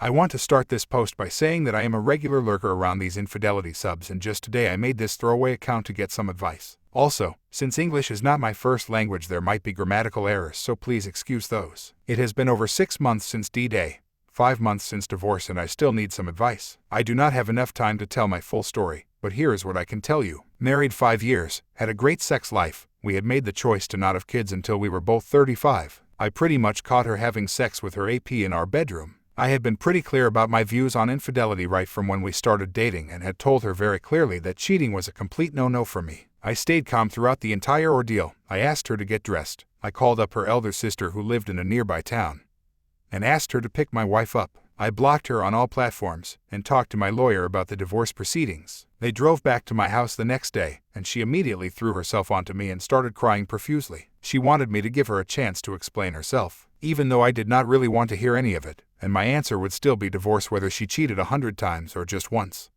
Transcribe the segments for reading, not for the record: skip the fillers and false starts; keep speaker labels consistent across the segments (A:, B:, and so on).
A: I want to start this post by saying that I am a regular lurker around these infidelity subs, and just today I made this throwaway account to get some advice. Also, since English is not my first language, there might be grammatical errors, so please excuse those. It has been over 6 months since D-Day, 5 months since divorce, and I still need some advice. I do not have enough time to tell my full story, but here is what I can tell you. Married 5 years, had a great sex life. We had made the choice to not have kids until we were both 35. I pretty much caught her having sex with her AP in our bedroom. I had been pretty clear about my views on infidelity right from when we started dating, and had told her very clearly that cheating was a complete no-no for me. I stayed calm throughout the entire ordeal. I asked her to get dressed. I called up her elder sister who lived in a nearby town and asked her to pick my wife up. I blocked her on all platforms and talked to my lawyer about the divorce proceedings. They drove back to my house the next day, and she immediately threw herself onto me and started crying profusely. She wanted me to give her a chance to explain herself, even though I did not really want to hear any of it, and my answer would still be divorce whether she cheated 100 times or just once.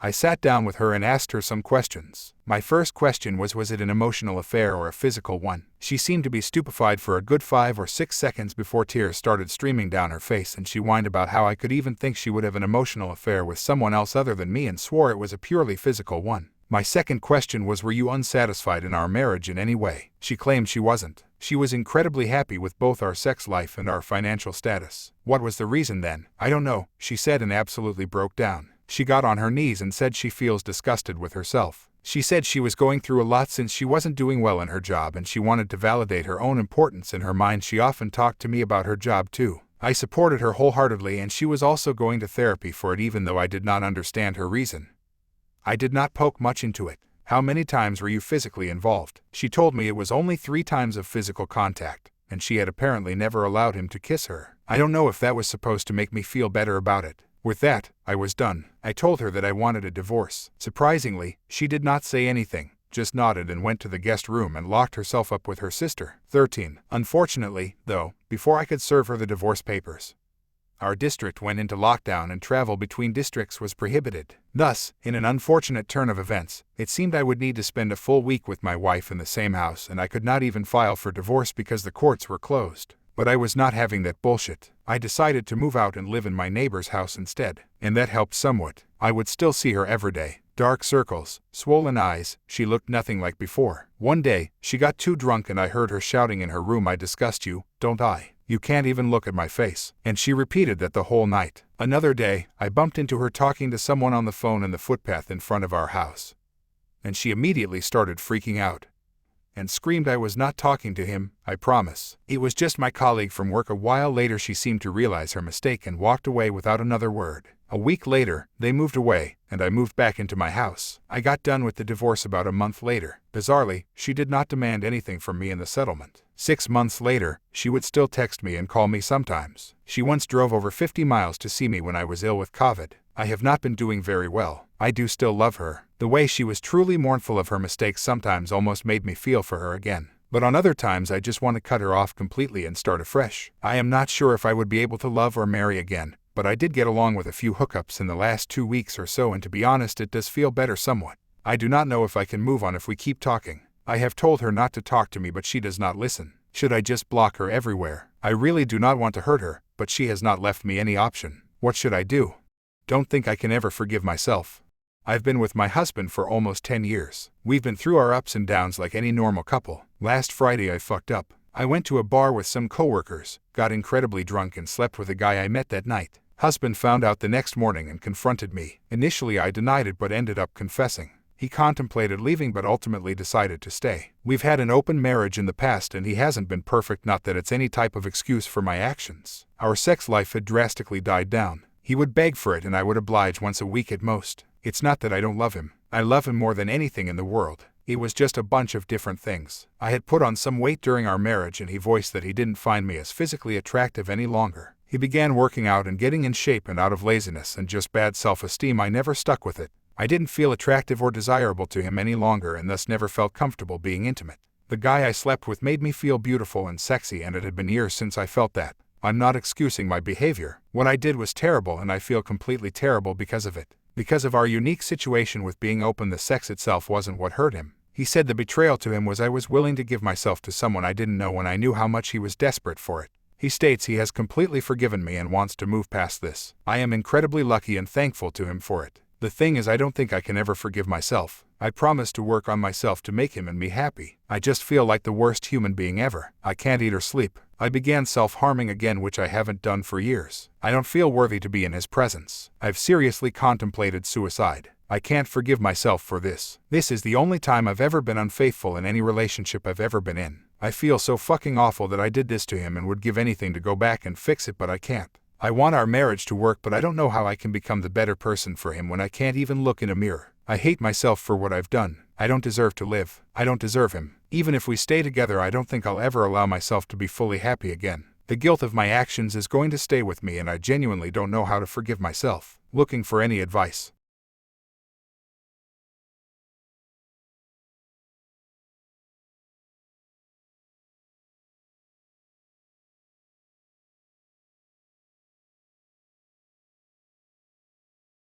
A: I sat down with her and asked her some questions. My first question was it an emotional affair or a physical one? She seemed to be stupefied for a good 5 or 6 seconds before tears started streaming down her face, and she whined about how I could even think she would have an emotional affair with someone else other than me, and swore it was a purely physical one. My second question was, were you unsatisfied in our marriage in any way? She claimed she wasn't. She was incredibly happy with both our sex life and our financial status. What was the reason then? I don't know, she said, and absolutely broke down. She got on her knees and said she feels disgusted with herself. She said she was going through a lot since she wasn't doing well in her job, and she wanted to validate her own importance in her mind. She often talked to me about her job too. I supported her wholeheartedly, and she was also going to therapy for it, even though I did not understand her reason. I did not poke much into it. How many times were you physically involved? She told me it was only 3 times of physical contact, and she had apparently never allowed him to kiss her. I don't know if that was supposed to make me feel better about it. With that, I was done. I told her that I wanted a divorce. Surprisingly, she did not say anything, just nodded and went to the guest room and locked herself up with her sister. 13. Unfortunately, though, before I could serve her the divorce papers, our district went into lockdown and travel between districts was prohibited. Thus, in an unfortunate turn of events, it seemed I would need to spend a full week with my wife in the same house, and I could not even file for divorce because the courts were closed. But I was not having that bullshit. I decided to move out and live in my neighbor's house instead, and that helped somewhat. I would still see her every day. Dark circles, swollen eyes, she looked nothing like before. One day, she got too drunk and I heard her shouting in her room, "I disgust you, don't I? You can't even look at my face." And she repeated that the whole night. Another day, I bumped into her talking to someone on the phone in the footpath in front of our house, and she immediately started freaking out and screamed I was not talking to him, I promise. It was just my colleague from work. A while later she seemed to realize her mistake and walked away without another word. A week later, they moved away, and I moved back into my house. I got done with the divorce about a month later. Bizarrely, she did not demand anything from me in the settlement. 6 months later, she would still text me and call me sometimes. She once drove over 50 miles to see me when I was ill with COVID. I have not been doing very well. I do still love her. The way she was truly mournful of her mistakes sometimes almost made me feel for her again. But on other times I just want to cut her off completely and start afresh. I am not sure if I would be able to love or marry again, but I did get along with a few hookups in the last 2 weeks or so, and to be honest, it does feel better somewhat. I do not know if I can move on if we keep talking. I have told her not to talk to me, but she does not listen. Should I just block her everywhere? I really do not want to hurt her, but she has not left me any option. What should I do? Don't think I can ever forgive myself. I've been with my husband for almost 10 years. We've been through our ups and downs like any normal couple. Last Friday I fucked up. I went to a bar with some coworkers, got incredibly drunk and slept with a guy I met that night. Husband found out the next morning and confronted me. Initially I denied it but ended up confessing. He contemplated leaving but ultimately decided to stay. We've had an open marriage in the past and he hasn't been perfect, not that it's any type of excuse for my actions. Our sex life had drastically died down. He would beg for it and I would oblige once a week at most. It's not that I don't love him. I love him more than anything in the world. It was just a bunch of different things. I had put on some weight during our marriage and he voiced that he didn't find me as physically attractive any longer. He began working out and getting in shape, and out of laziness and just bad self-esteem I never stuck with it. I didn't feel attractive or desirable to him any longer and thus never felt comfortable being intimate. The guy I slept with made me feel beautiful and sexy, and it had been years since I felt that. I'm not excusing my behavior. What I did was terrible and I feel completely terrible because of it. Because of our unique situation with being open, the sex itself wasn't what hurt him. He said the betrayal to him was I was willing to give myself to someone I didn't know when I knew how much he was desperate for it. He states he has completely forgiven me and wants to move past this. I am incredibly lucky and thankful to him for it. The thing is, I don't think I can ever forgive myself. I promised to work on myself to make him and me happy. I just feel like the worst human being ever. I can't eat or sleep. I began self-harming again, which I haven't done for years. I don't feel worthy to be in his presence. I've seriously contemplated suicide. I can't forgive myself for this. This is the only time I've ever been unfaithful in any relationship I've ever been in. I feel so fucking awful that I did this to him and would give anything to go back and fix it, but I can't. I want our marriage to work, but I don't know how I can become the better person for him when I can't even look in a mirror. I hate myself for what I've done. I don't deserve to live. I don't deserve him. Even if we stay together, I don't think I'll ever allow myself to be fully happy again. The guilt of my actions is going to stay with me, and I genuinely don't know how to forgive myself. Looking for any advice.